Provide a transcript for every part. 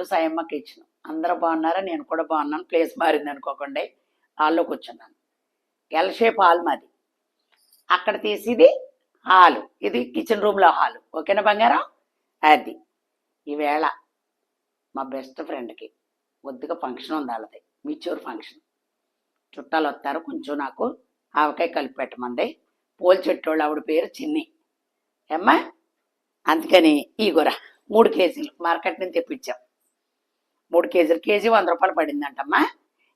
To Sayamma kitchen. అందరూ బాగున్నారా? నేను కూడా బాగున్నాను. ప్లేస్ మారింది అనుకోకండి, హాల్లో కూర్చున్నాను. ఎల్ షేప్ హాల్ మాది. అక్కడ తీసిది హాలు, ఇది కిచెన్ రూమ్లో హాలు. ఓకేనా బంగారం? అది ఈవేళ మా బెస్ట్ ఫ్రెండ్కి కొద్దిగా ఫంక్షన్ ఉంది, వాళ్ళది మిచ్యూర్ ఫంక్షన్. చుట్టాలు వస్తారు, కొంచెం నాకు ఆవకాయ కలిపి పెట్టమంది. పూల చెట్టోళ్ళు ఆవిడ పేరు చిన్ని ఏమ్మా. అందుకని ఈగొర 3 కేజీలు మార్కెట్ నుంచి తెప్పించాం. 3 కేజీలు, కేజీ 100 రూపాయలు పడిందంటమ్మా.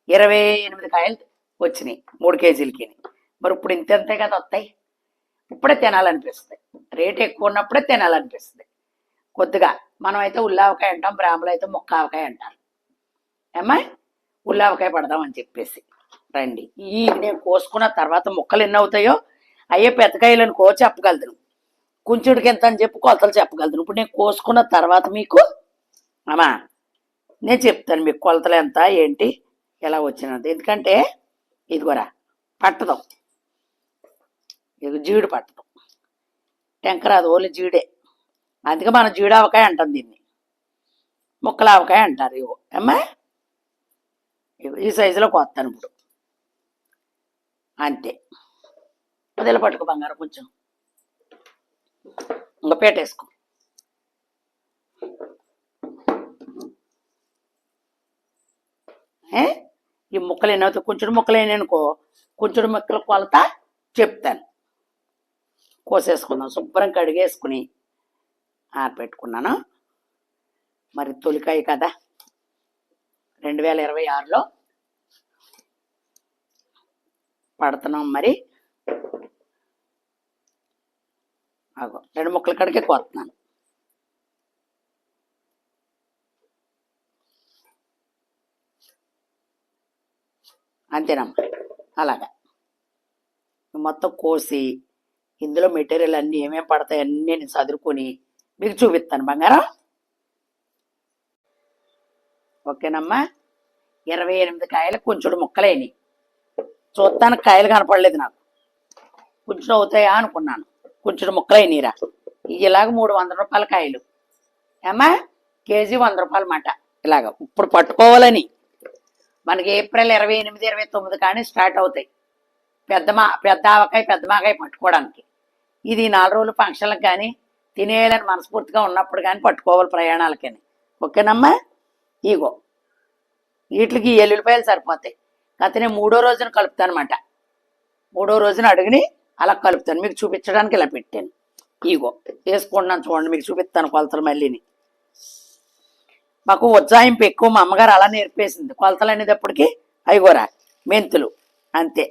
28 కాయలు వచ్చినాయి 3 కేజీలకి. మరి ఇప్పుడు ఇంతే కదా వస్తాయి. ఇప్పుడే తినాలనిపిస్తుంది, రేట్ ఎక్కువ ఉన్నప్పుడే తినాలనిపిస్తుంది. కొద్దిగా మనం అయితే ఉల్లావకాయ అంటాం, బ్రాహ్మలు అయితే ముక్క ఆవకాయ అంటారు. ఏమ్మా ఉల్లావకాయ పడదామని చెప్పేసి రండి. ఈ నేను కోసుకున్న తర్వాత ముక్కలు ఎన్ని అవుతాయో అయ్యే పెద్దకాయలను చెప్పగలుగుతాను, కుంచుడికి ఎంత అని చెప్పి కొలతలు చెప్పగలుగుతాను. ఇప్పుడు నేను కోసుకున్న తర్వాత మీకు అమ్మా నేను చెప్తాను మీకు కొలతలు ఎంత ఏంటి ఎలా వచ్చినది. ఎందుకంటే ఇదిగోరా పట్టదాం, ఇది జీడి పట్టదాం, టెంకరాదు ఓన్లీ జీడే. అందుకే మనం జీడావకాయ అంటాం, దీన్ని ముక్కల ఆవకాయ అంటారు. ఇవో అమ్మా ఈ సైజులో కోస్తాను ఇప్పుడు, అంతే. వదిలి పట్టుకో బంగారం, కొంచెం ఇంకా పెట్టేసుకో. ఈ ముక్కలు ఎన్నవుతాయి, కొంచెం ముక్కలు అయినాయనుకో, కొంచెం ముక్కల కొలత చెప్తాను. కోసేసుకుందాం, శుభ్రం కడిగేసుకుని ఆరపెట్టుకున్నాను. మరి తొలికాయ కదా, 2026లో పడుతున్నాం. మరి అగో 2 ముక్కల కడిగే కోస్తున్నాను. అంతేనమ్మా. అలాగా మొత్తం కోసి ఇందులో మెటీరియల్ అన్నీ ఏమేమి పడతాయి అన్నీ నేను చదువుకొని మీకు చూపిస్తాను బంగారం. ఓకేనమ్మా. 28 కాయలు కొంచెం ముక్కలైనవి. చూస్తానికి కాయలు కనపడలేదు నాకు, కొంచెం అవుతాయా అనుకున్నాను. కొంచెం ముక్కలైనరా. ఇలాగ 300 రూపాయల కాయలు ఏమ్మా, కేజీ 100 రూపాయల మాట. ఇలాగ ఇప్పుడు పట్టుకోవాలని మనకి ఏప్రిల్ 28, 29 కానీ స్టార్ట్ అవుతాయి పెద్ద ఆవకాయ పెద్ద మాకాయ పట్టుకోవడానికి. ఇది 4 రోజులు ఫంక్షన్లకు కానీ తినేయాలని మనస్ఫూర్తిగా ఉన్నప్పుడు కానీ పట్టుకోవాలి ప్రయాణాలకని. ఓకేనమ్మా. ఇగో వీటికి ఎల్లుల్లిపాయలు సరిపోతాయి. కాకపోతే నేను 3వ రోజున కలుపుతాను అనమాట. 3వ రోజున అడుగుని అలా కలుపుతాను, మీకు చూపించడానికి ఇలా పెట్టాను. ఇగో వేసుకుంటున్నాను చూడండి, మీకు చూపిస్తాను కొలతలు. మళ్ళీని మాకు ఉజ్జాయింపు ఎక్కువ, మా అమ్మగారు అలా నేర్పేసింది. కొలతలు అనేటప్పటికి అయిగోరా మెంతులు అంతే,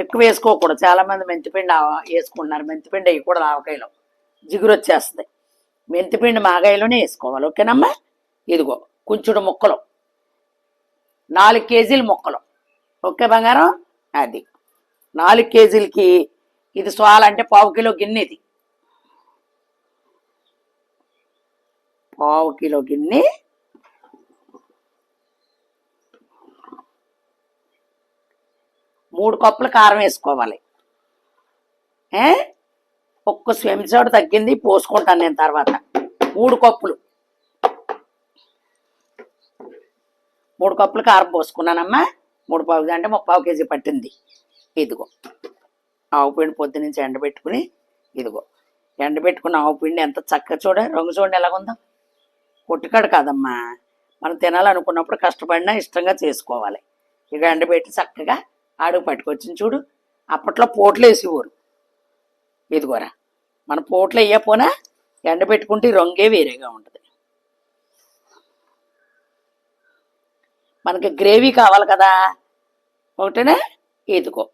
ఎక్కువ వేసుకోకూడదు. చాలామంది మెంతిపిండి వేసుకుంటున్నారు, మెంతిపిండి వేయకూడదు ఆవకాయలో, జిగురు వచ్చేస్తుంది. మెంతిపిండి మాగాయలోనే వేసుకోవాలి. ఓకేనమ్మా. ఇదిగో కొంచెం ముక్కలు, 4 కేజీల ముక్కలు. ఓకే బంగారం. అది 4 కేజీలకి ఇది సోలంటే 1/2 కిలో గిన్నె. ఇది 1/2 కిలో గిన్నె. 3 కప్పులు కారం వేసుకోవాలి. ఒక్క చెంచాడు తగ్గింది పోసుకుంటాను నేను తర్వాత. 3 కప్పులు 3 కప్పులు కారం పోసుకున్నానమ్మా. 3 పావు అంటే 3/4 కేజీ పట్టింది. ఇదిగో ఆవు పిండి పొద్దు నుంచి ఎండబెట్టుకుని, ఇదిగో ఎండబెట్టుకున్న ఆవు పిండి ఎంత చక్కగా రంగు చూడండి ఎలాగుందో. కొట్టుకాడు కాదమ్మా, మనం తినాలనుకున్నప్పుడు కష్టపడినా ఇష్టంగా చేసుకోవాలి. ఇక ఎండబెట్టి చక్కగా అడుగు పట్టుకొచ్చింది చూడు. అప్పట్లో పోట్లు వేసేవారు. ఇదిగోరా మన పోట్లు వేయకపోయినా ఎండబెట్టుకుంటే రంగే వేరేగా ఉంటుంది. మనకి గ్రేవీ కావాలి కదా, ఒకటేనా. ఇదిగో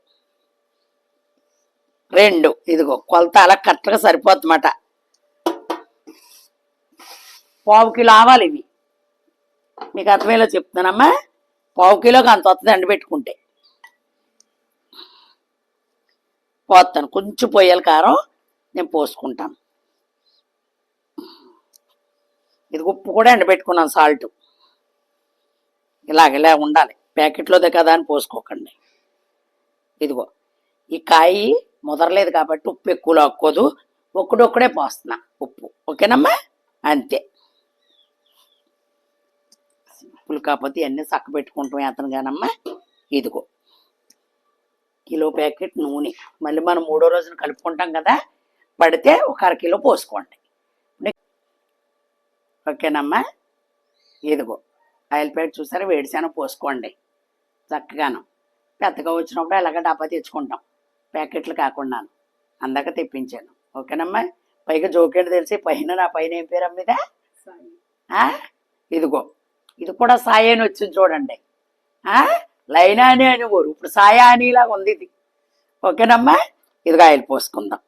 2, ఇదిగో కొలత అలా కరెక్ట్గా సరిపోతుందన్నమాట. 1/2 కిలో ఆవాలు ఇవి, మీకు అర్థమయ్యేలా చెప్తున్నానమ్మా. 1/2 కిలోకి అంత వస్తుంది ఎండబెట్టుకుంటే. పోతాను కొంచెం పొయ్యాలి కారం, నేను పోసుకుంటాను. ఇది ఉప్పు కూడా ఎండబెట్టుకున్నాను, సాల్ట్. ఇలా ఉండాలి, ప్యాకెట్లోదే కదా అని పోసుకోకండి. ఇదిగో ఈ కాయ ముదరలేదు కాబట్టి ఉప్పు ఎక్కువ లాక్కోదు, ఒక్కడొక్కడే పోస్తున్నా ఉప్పు. ఓకేనమ్మా. అంతే. సింపుల్ కాకపోతే ఇవన్నీ చక్క పెట్టుకుంటాం అతను కానమ్మా. ఇదిగో కిలో ప్యాకెట్ నూనె, మళ్ళీ మనం 3వ రోజున కలుపుకుంటాం కదా, పడితే ఒక అరకిలో పోసుకోండి. ఓకేనమ్మా. ఇదిగో ఆయిల్ ప్యాకెట్ చూసారా, వేడిశానం పోసుకోండి చక్కగాను. పెద్దగా వచ్చినప్పుడు అలాగ డబ్బా తెచ్చుకుంటాం, ప్యాకెట్లు కాకుండా అందాక తెప్పించాను. ఓకేనమ్మా. పైగా జోకేంటి తెలిసి పైన, నా పైన ఏం పేరు అమ్మిదా, ఇదిగో ఇది కూడా సాయి అని వచ్చింది చూడండి. లైనా అని ఊరు, ఇప్పుడు సాయా అనిలాగా ఉంది ఇది. ఓకేనమ్మా. ఇదిగో ఆయిల్ పోసుకుందాం.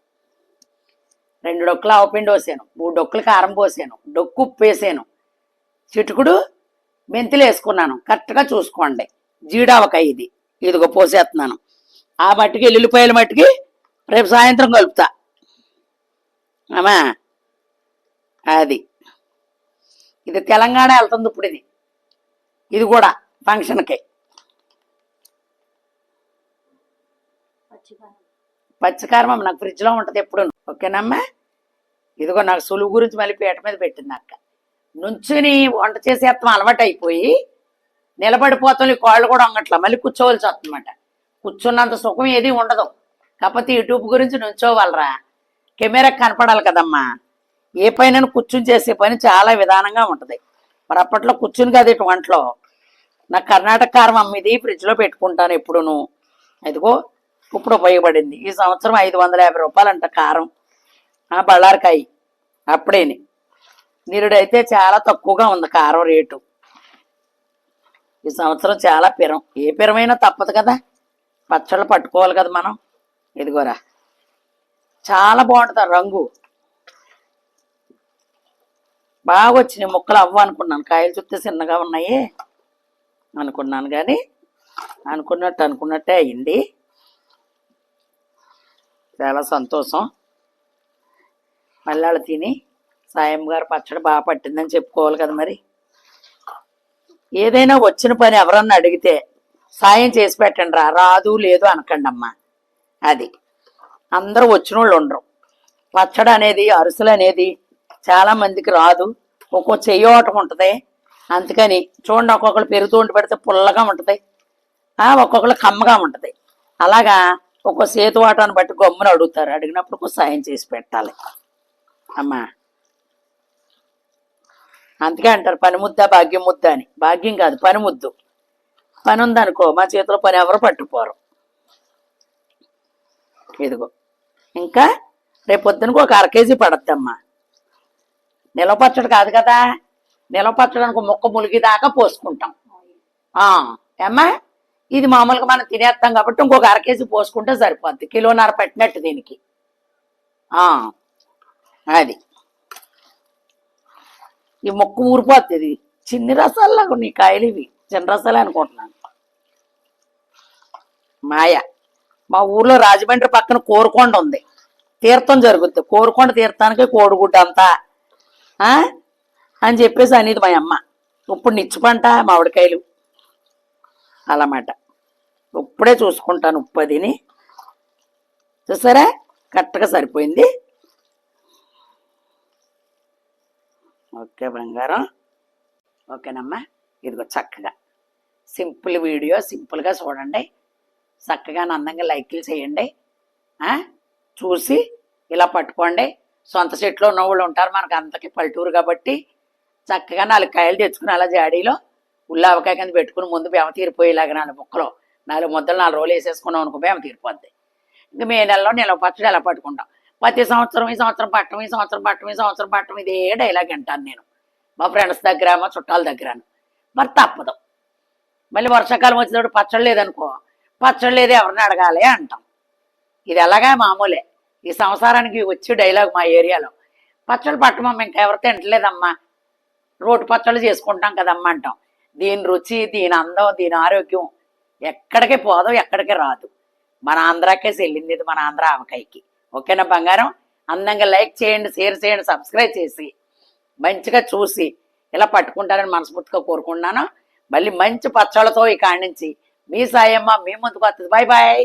2 డొక్కులు ఆవపిండి పోసాను, 3 డొక్కులు కారం పోసాను, డొక్కు ఉప్పు వేసాను, చిటుకుడు మెంతులు వేసుకున్నాను. కరెక్ట్గా చూసుకోండి. జీడావకాయ ఇది, ఇదిగో పోసేస్తున్నాను. ఆ మట్టికి ఎల్లుల్లిపాయల మట్టికి రేపు సాయంత్రం కలుపుతా అమ్మా. అది ఇది తెలంగాణ వెళ్తుంది ఇప్పుడు. ఇది కూడా ఫంక్షన్కి. పచ్చికారం అమ్మ నాకు ఫ్రిడ్జ్లో ఉంటుంది ఎప్పుడు. ఓకేనమ్మా. ఇదిగో నాకు సులువు గురించి మళ్ళీ పీట మీద పెట్టింది అక్క. నుంచుని వంట చేసేస్తాం అలవాటు అయిపోయి నిలబడిపోతాం, ఈ కాళ్ళు కూడా వంగట్లా, మళ్ళీ కూర్చోవలసి వస్తుందన్నమాట. కూర్చున్నంత సుఖం ఏది ఉండదు. కాకపోతే యూట్యూబ్ గురించి నుంచోవాలరా, కెమెరా కనపడాలి కదమ్మా. ఏ పైన కూర్చుని చేసే పని చాలా విధానంగా ఉంటుంది. మరి అప్పట్లో కూర్చుని కదా ఇటు వంటలో. నాకు కర్ణాటక కారం అమ్మిది ఫ్రిడ్జ్లో పెట్టుకుంటాను ఎప్పుడును. అదిగో ఇప్పుడు ఉపయోగపడింది. ఈ సంవత్సరం 550 రూపాయలు అంట కారం, బళ్ళారికాయ. అప్పుడేని నిరుడైతే చాలా తక్కువగా ఉంది కారం రేటు. ఈ సంవత్సరం చాలా పిరం. ఏ పిరమైనా తప్పదు కదా, పచ్చళ్ళు పట్టుకోవాలి కదా మనం. ఇదిగోరా చాలా బాగుంటుంది రంగు. బాగా వచ్చినాయి ముక్కలు. అవ్వ అనుకున్నాను, కాయలు చుట్టూ చిన్నగా ఉన్నాయి అనుకున్నాను, కానీ అనుకున్నట్టే అయింది. చాలా సంతోషం. మళ్ళీ తిని సాయం గారు పచ్చడి బాగా పట్టిందని చెప్పుకోవాలి కదా. మరి ఏదైనా వచ్చిన పని ఎవరన్నా అడిగితే సాయం చేసి పెట్టండి రా, రాదు లేదు అనకండి అమ్మా. అది అందరూ వచ్చిన వాళ్ళు ఉండరు. పచ్చడి అనేది, అరుసులు అనేది చాలా మందికి రాదు. ఒక్కో చెయ్యోటం ఉంటుంది. అందుకని చూడండి, ఒక్కొక్కరు పెరుగుతూ ఉండి పెడితే పుల్లగా ఉంటుంది, ఒక్కొక్కరు కమ్మగా ఉంటుంది. అలాగా ఒక్కో సేతు వాటాన్ని బట్టి గమ్మున అడుగుతారు. అడిగినప్పుడు సాయం చేసి పెట్టాలి అమ్మా. అందుకే అంటారు పని ముద్ద భాగ్యం ముద్ద అని. భాగ్యం కాదు, పని ముద్దు. పని ఉందనుకో మా చేతిలో పని ఎవరు పట్టుకోరు. ఇదిగో ఇంకా రేపొద్దునకు ఒక 1/2 కేజీ పడద్దమ్మా. నిలవ పచ్చడి కాదు కదా, నిలవ పచ్చడి అనుకో ముక్క ములిగిదాకా పోసుకుంటాం అమ్మా. ఇది మామూలుగా మనం తినేస్తాం కాబట్టి ఇంకొక 1/2 కేజీ పోసుకుంటే సరిపోద్ది. 1.5 కిలో పట్టినట్టు దీనికి. అది ఈ మొక్క ఊరిపోతుంది. చిన్ని రసాల్లాగా నీ కాయలు ఇవి, చిన్న రసాలే అనుకుంటున్నాను. మాయ మా ఊర్లో రాజమండ్రి పక్కన కోరుకొండ ఉంది, తీర్థం జరుగుద్ది. కోరుకొండ తీర్థానికి కోడిగుడ్డ అంతా అని చెప్పేసి అనేది మా అమ్మ. ఇప్పుడు నిచ్చిపంట మామిడికాయలు అలామాట. ఇప్పుడే చూసుకుంటాను ఉప్పు అదిని. చూసారా కరెక్ట్గా సరిపోయింది. ఓకే బంగారం. ఓకేనమ్మా. ఇదిగో చక్కగా సింపుల్ వీడియో, సింపుల్గా చూడండి. చక్కగా అందంగా లైక్లు చేయండి. చూసి ఇలా పట్టుకోండి. సొంత చెట్లో ఉన్న వాళ్ళు ఉంటారు, మనకు అంతకి పల్లెటూరు కాబట్టి చక్కగా 4 కాయలు తెచ్చుకుని అలా జాడీలో ఉల్లావకాయ కింద పెట్టుకుని ముందు బేమ తీరిపోయేలాగా 4 ముక్కలు 4 ముద్దలు 4 రోజులు వేసేసుకున్నాం అనుకో బేమ తీరిపోద్ది. ఇంకా మే నెలలో నిలవ పచ్చడి ఎలా పట్టుకుంటాం. ప్రతి సంవత్సరం ఈ సంవత్సరం పట్టం, ఈ సంవత్సరం పట్టం, ఈ సంవత్సరం పట్టం, ఇదే డైలాగ్ అంటాను నేను మా ఫ్రెండ్స్ దగ్గర, మా చుట్టాల దగ్గర. మరి తప్పదు. మళ్ళీ వర్షాకాలం వచ్చినప్పుడు పచ్చడి లేదనుకో, పచ్చడి లేదు ఎవరిని అడగాలి అంటాం. ఇది ఎలాగా మామూలే. ఈ సంసారానికి వచ్చి డైలాగ్ మా ఏరియాలో. పచ్చళ్ళు పట్టమమ్మ ఇంకా ఎవరు తింటలేదమ్మా, రోటి పచ్చళ్ళు చేసుకుంటాం కదమ్మా అంటాం. దీని రుచి, దీని అందం, దీని ఆరోగ్యం ఎక్కడికి పోదు, ఎక్కడికి రాదు. మన ఆంధ్రాకే చెల్లింది ఇది, మన ఆంధ్ర ఆవకాయకి. ఓకేనా బంగారం. అందంగా లైక్ చేయండి, షేర్ చేయండి, సబ్స్క్రైబ్ చేసి మంచిగా చూసి ఇలా పట్టుకుంటారని మనస్ఫూర్తిగా కోరుకుంటున్నాను. మళ్ళీ మంచి పచ్చళ్ళతో ఈ కాడి నుంచి మీ సాయమ్మ మీ ముందుకు వస్తుంది. Bye bye.